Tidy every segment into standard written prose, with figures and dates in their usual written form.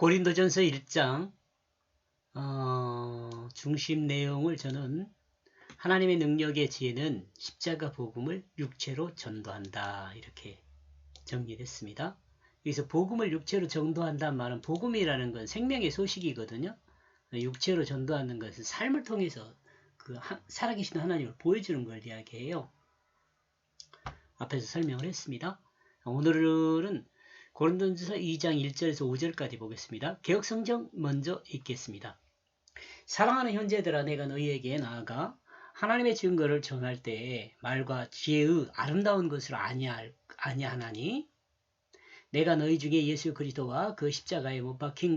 고린도전서 1장 중심 내용을 저는 하나님의 능력의 지혜는 십자가 복음을 육체로 전도한다 이렇게 정리했습니다. 여기서 복음을 육체로 전도한다는 말은 복음이라는 건 생명의 소식이거든요. 육체로 전도하는 것은 삶을 통해서 그 살아계신 하나님을 보여주는 걸 이야기해요. 앞에서 설명을 했습니다. 오늘은 고린도전서 2장 1절에서 5절까지 보겠습니다. 개역성경 먼저 읽겠습니다. 사랑하는 형제들아, 내가 너희에게 나아가 하나님의 증거를 전할 때에 말과 지혜의 아름다운 것으로 아니하나니 내가 너희 중에 예수 그리스도와 그 십자가에 못 박히신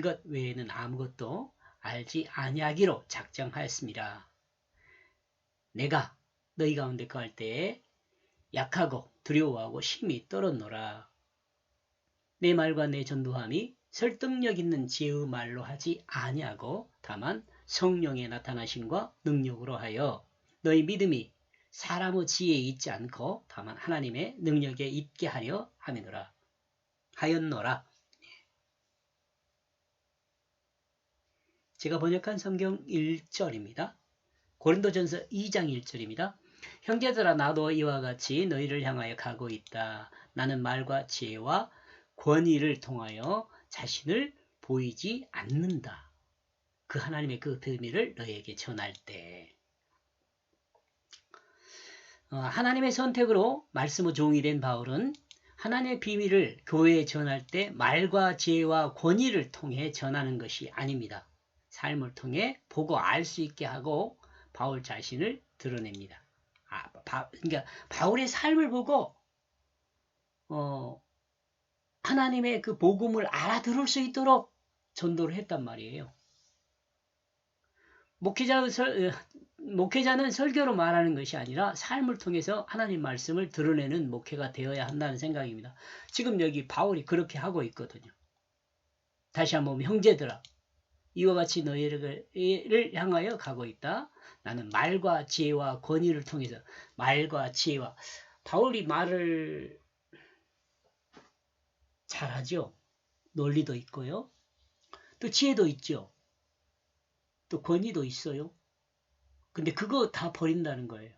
것 외에는 아무것도 알지 아니하기로 작정하였습니다. 내가 너희 가운데 거할 때에 약하고 두려워하고 심히 떨었노라. 내 말과 내 전도함이 설득력 있는 지혜의 말로 하지 아니하고 다만 성령의 나타나심과 능력으로 하여 너희 믿음이 사람의 지혜에 있지 않고 다만 하나님의 능력에 있게 하려 하였노라. 제가 번역한 성경 1절입니다. 고린도전서 2장 1절입니다. 형제들아, 나도 이와 같이 너희를 향하여 가고 있다. 나는 말과 지혜와 권위를 통하여 자신을 보이지 않는다. 그 하나님의 그 비밀을 너희에게 전할 때. 하나님의 선택으로 말씀의 종이 된 바울은 하나님의 비밀을 교회에 전할 때 말과 지혜와 권위를 통해 전하는 것이 아닙니다. 삶을 통해 보고 알 수 있게 하고 바울 자신을 드러냅니다. 그러니까 바울의 삶을 보고 하나님의 그 복음을 알아들을 수 있도록 전도를 했단 말이에요. 목회자는 설교로 말하는 것이 아니라 삶을 통해서 하나님 말씀을 드러내는 목회가 되어야 한다는 생각입니다. 지금 여기 바울이 그렇게 하고 있거든요. 다시 한번 형제들아, 이와 같이 너희를 향하여 가고 있다. 나는 말과 지혜와 권위를 통해서 말과 지혜와 바울이 말을 잘하죠. 논리도 있고요. 또 지혜도 있죠. 또 권위도 있어요. 근데 그거 다 버린다는 거예요.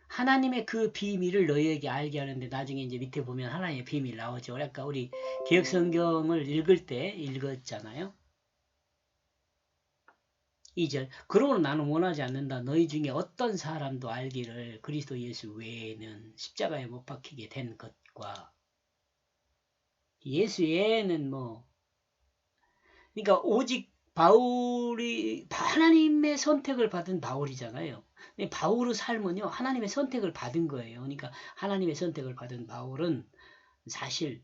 하나님의 그 비밀을 너희에게 알게 하는데 나중에 이제 밑에 보면 하나님의 비밀 나오죠. 아까 우리 개역성경을 읽을 때 읽었잖아요. 2절. 그러므로 나는 원하지 않는다. 너희 중에 어떤 사람도 알기를 그리스도 예수 외에는 십자가에 못 박히게 된 것과 예수 외에는 그러니까 오직 바울이 하나님의 선택을 받은 바울이잖아요. 바울의 삶은요, 하나님의 선택을 받은 거예요. 그러니까 하나님의 선택을 받은 바울은 사실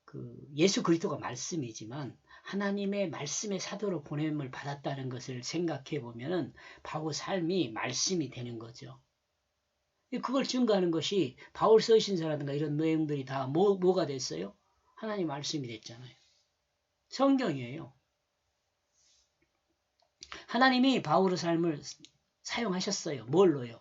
그 예수 그리스도가 말씀이지만 하나님의 말씀의 사도로 보냄을 받았다는 것을 생각해 보면은 바울 삶이 말씀이 되는 거죠. 그걸 증거하는 것이 바울 서신서라든가 이런 내용들이 다 뭐가 됐어요? 하나님 말씀이 됐잖아요. 성경이에요. 하나님이 바울의 삶을 사용하셨어요. 뭘로요?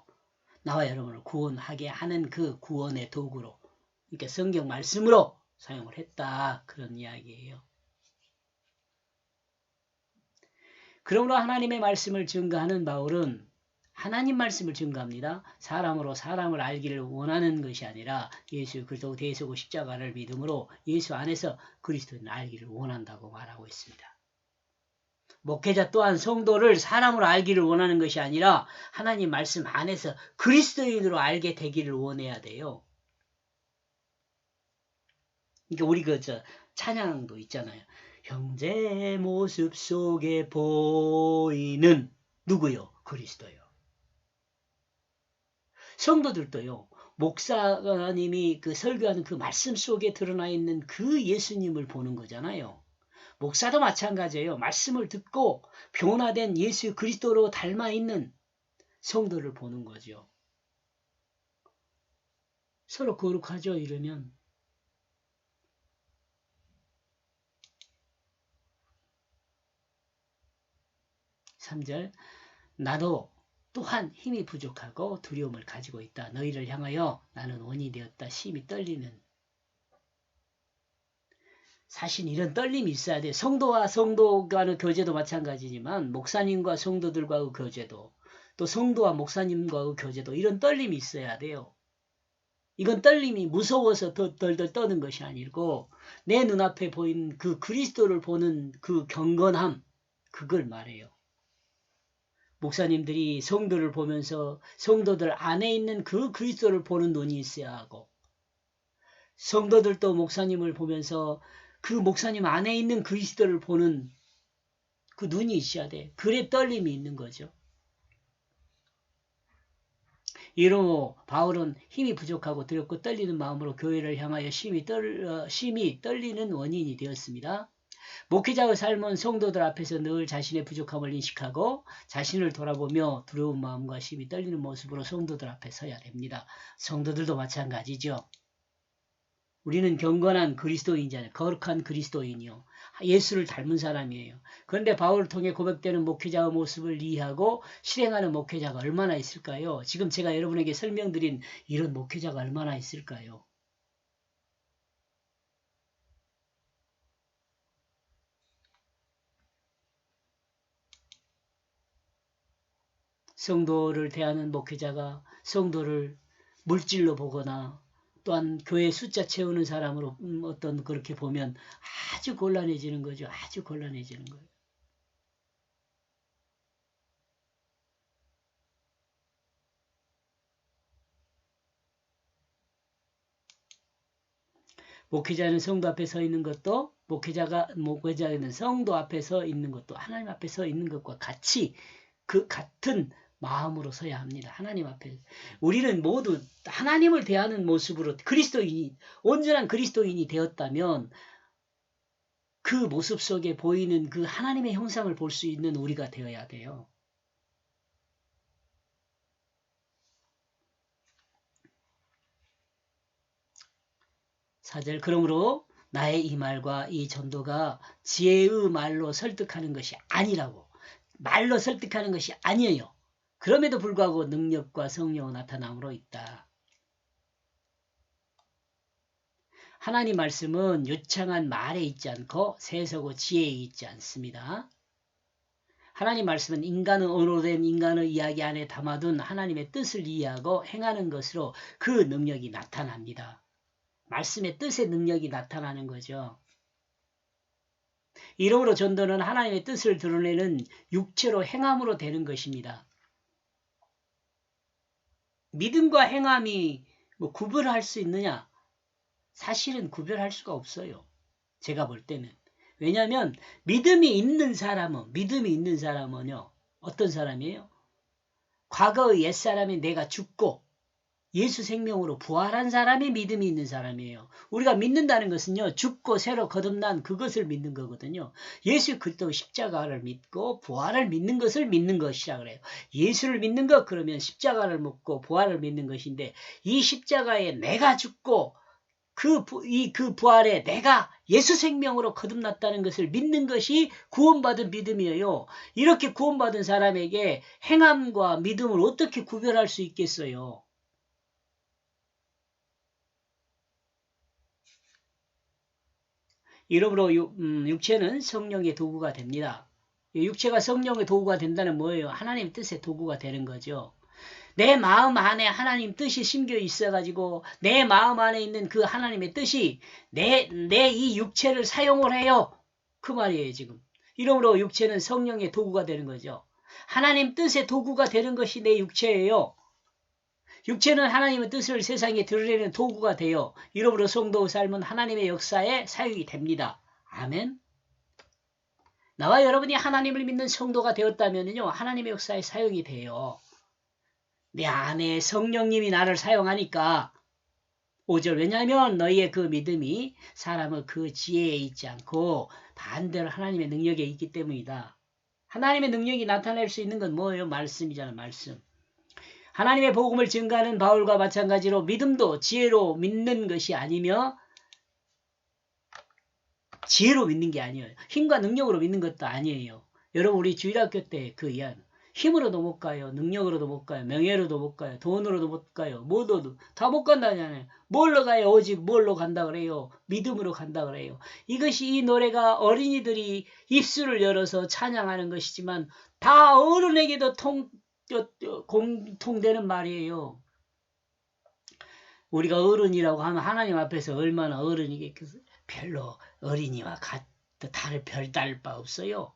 나와 여러분을 구원하게 하는 그 구원의 도구로, 그러니까 성경 말씀으로 사용을 했다. 그런 이야기예요. 그러므로 하나님의 말씀을 증거하는 바울은 하나님 말씀을 증거합니다. 사람으로 사람을 알기를 원하는 것이 아니라 예수 그리스도 대속의 십자가를 믿음으로 예수 안에서 그리스도를 알기를 원한다고 말하고 있습니다. 목회자 또한 성도를 사람으로 알기를 원하는 것이 아니라 하나님 말씀 안에서 그리스도인으로 알게 되기를 원해야 돼요. 그러니까 우리 찬양도 있잖아요. 형제의 모습 속에 보이는 누구요? 그리스도요. 성도들도요. 목사님이 그 설교하는 그 말씀 속에 드러나 있는 그 예수님을 보는 거잖아요. 목사도 마찬가지예요. 말씀을 듣고 변화된 예수 그리스도로 닮아있는 성도를 보는 거죠. 서로 거룩하죠, 이러면. (3절) 나도 또한 힘이 부족하고 두려움을 가지고 있다. 너희를 향하여 나는 원이 되었다. 심히 떨리는 사실 이런 떨림이 있어야 돼요. 성도와 성도간의 교제도 마찬가지지만 목사님과 성도들과의 교제도 또 성도와 목사님과의 교제도 이런 떨림이 있어야 돼요. 이건 떨림이 무서워서 더 덜덜 떠는 것이 아니고 내 눈앞에 보이는 그 그리스도를 보는 그 경건함 그걸 말해요. 목사님들이 성도를 보면서 성도들 안에 있는 그 그리스도를 보는 눈이 있어야 하고 성도들도 목사님을 보면서 그 목사님 안에 있는 그리스도를 보는 그 눈이 있어야 돼. 그래 떨림이 있는 거죠. 이러므로 바울은 힘이 부족하고 두렵고 떨리는 마음으로 교회를 향하여 심히 떨리는 원인이 되었습니다. 목회자의 삶은 성도들 앞에서 늘 자신의 부족함을 인식하고 자신을 돌아보며 두려운 마음과 심히 떨리는 모습으로 성도들 앞에 서야 됩니다. 성도들도 마찬가지죠. 우리는 경건한 그리스도인이잖아요. 거룩한 그리스도인이요. 예수를 닮은 사람이에요. 그런데 바울을 통해 고백되는 목회자의 모습을 이해하고 실행하는 목회자가 얼마나 있을까요? 지금 제가 여러분에게 설명드린 이런 목회자가 얼마나 있을까요? 성도를 대하는 목회자가 성도를 물질로 보거나 또한 교회 숫자 채우는 사람으로 어떤 그렇게 보면 아주 곤란해지는 거죠. 아주 곤란해지는 거예요. 목회자는 성도 앞에 서 있는 것도 목회자는 성도 앞에 서 있는 것도 하나님 앞에 서 있는 것과 같이 그 같은 마음으로 서야 합니다. 하나님 앞에. 우리는 모두 하나님을 대하는 모습으로 온전한 그리스도인이 되었다면 그 모습 속에 보이는 그 하나님의 형상을 볼 수 있는 우리가 되어야 돼요. 사절 그러므로 나의 이 말과 이 전도가 지혜의 말로 설득하는 것이 아니라고. 말로 설득하는 것이 아니에요. 그럼에도 불구하고 능력과 성령의 나타남으로 있다. 하나님 말씀은 유창한 말에 있지 않고 세서고 지혜에 있지 않습니다. 하나님 말씀은 인간의 언어된 인간의 이야기 안에 담아둔 하나님의 뜻을 이해하고 행하는 것으로 그 능력이 나타납니다. 말씀의 뜻의 능력이 나타나는 거죠. 이러므로 전도는 하나님의 뜻을 드러내는 육체로 행함으로 되는 것입니다. 믿음과 행함이 구별할 수 있느냐? 사실은 구별할 수가 없어요. 제가 볼 때는. 왜냐하면 믿음이 있는 사람은요. 어떤 사람이에요? 과거의 옛사람이 내가 죽고 예수 생명으로 부활한 사람이 믿음이 있는 사람이에요. 우리가 믿는다는 것은요. 죽고 새로 거듭난 그것을 믿는 거거든요. 예수 그리스도 십자가를 믿고 부활을 믿는 것을 믿는 것이라 그래요. 예수를 믿는 것 그러면 십자가를 믿고 부활을 믿는 것인데 이 십자가에 내가 죽고 그 부활에 내가 예수 생명으로 거듭났다는 것을 믿는 것이 구원받은 믿음이에요. 이렇게 구원받은 사람에게 행함과 믿음을 어떻게 구별할 수 있겠어요? 이러므로 육체는 성령의 도구가 됩니다. 육체가 성령의 도구가 된다는 뭐예요? 하나님의 뜻의 도구가 되는 거죠. 내 마음 안에 하나님 뜻이 심겨 있어가지고 내 마음 안에 있는 그 하나님의 뜻이 내 이 육체를 사용을 해요. 그 말이에요 지금. 이러므로 육체는 성령의 도구가 되는 거죠. 하나님 뜻의 도구가 되는 것이 내 육체예요. 육체는 하나님의 뜻을 세상에 드러내는 도구가 되어 이러므로 성도의 삶은 하나님의 역사에 사용이 됩니다. 아멘. 나와 여러분이 하나님을 믿는 성도가 되었다면요 하나님의 역사에 사용이 돼요. 내 안에 성령님이 나를 사용하니까 5절 왜냐하면 너희의 그 믿음이 사람의 그 지혜에 있지 않고 반대로 하나님의 능력에 있기 때문이다. 하나님의 능력이 나타낼 수 있는 건 뭐예요? 말씀이잖아. 말씀. 하나님의 복음을 증거하는 바울과 마찬가지로 믿음도 지혜로 믿는 것이 아니며 지혜로 믿는 게 아니에요. 힘과 능력으로 믿는 것도 아니에요. 여러분 우리 주일학교 때 그 이야기 힘으로도 못 가요. 능력으로도 못 가요. 명예로도 못 가요. 돈으로도 못 가요. 뭐도 다 못 간다잖아요. 뭘로 가요? 오직 뭘로 간다 그래요? 믿음으로 간다 그래요. 이것이 이 노래가 어린이들이 입술을 열어서 찬양하는 것이지만 다 어른에게도 공통되는 말이에요. 우리가 어른이라고 하면 하나님 앞에서 얼마나 어른이겠어요? 별로 어린이와 다를 별다를 바 없어요.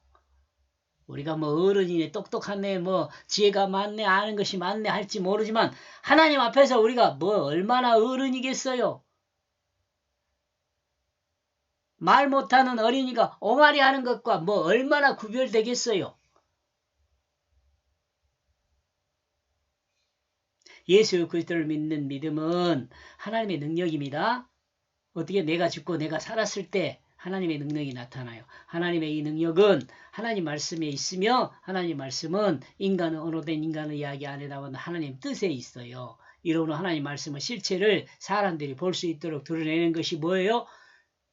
우리가 뭐 어른이네 똑똑하네 뭐 지혜가 많네 아는 것이 많네 할지 모르지만 하나님 앞에서 우리가 뭐 얼마나 어른이겠어요. 말 못하는 어린이가 옹알이 하는 것과 뭐 얼마나 구별되겠어요. 예수 그리스도를 믿는 믿음은 하나님의 능력입니다. 어떻게 내가 죽고 내가 살았을 때 하나님의 능력이 나타나요. 하나님의 이 능력은 하나님 말씀에 있으며 하나님 말씀은 인간은 언어된 인간의 이야기 안에 나오는 하나님 뜻에 있어요. 이러므로 하나님 말씀의 실체를 사람들이 볼 수 있도록 드러내는 것이 뭐예요?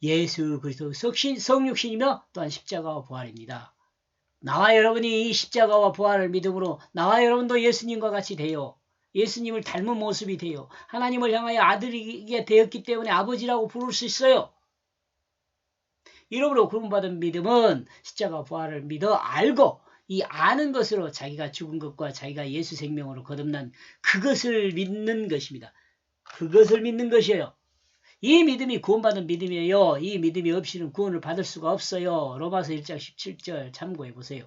예수 그리스도 성육신이며 또한 십자가와 부활입니다. 나와 여러분이 이 십자가와 부활을 믿음으로 나와 여러분도 예수님과 같이 돼요. 예수님을 닮은 모습이 돼요. 하나님을 향하여 아들이게 되었기 때문에 아버지라고 부를 수 있어요. 이러므로 구원받은 믿음은 십자가 부활을 믿어 알고 이 아는 것으로 자기가 죽은 것과 자기가 예수 생명으로 거듭난 그것을 믿는 것입니다. 그것을 믿는 것이에요. 이 믿음이 구원받은 믿음이에요. 이 믿음이 없이는 구원을 받을 수가 없어요. 로마서 1장 17절 참고해 보세요.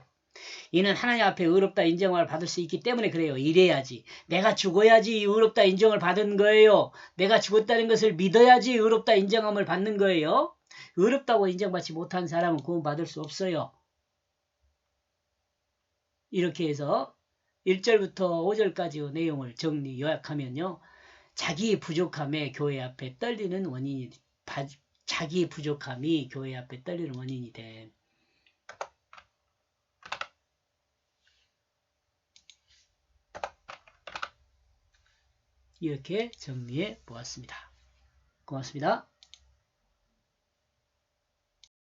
이는 하나님 앞에 의롭다 인정을 받을 수 있기 때문에 그래요. 이래야지. 내가 죽어야지 의롭다 인정을 받은 거예요. 내가 죽었다는 것을 믿어야지 의롭다 인정함을 받는 거예요. 의롭다고 인정받지 못한 사람은 구원받을 수 없어요. 이렇게 해서 1절부터 5절까지의 내용을 정리 요약하면요. 자기 부족함에 교회 앞에 떨리는 원인이 자기 부족함이 교회 앞에 떨리는 원인이 돼. 이렇게 정리해 보았습니다. 고맙습니다.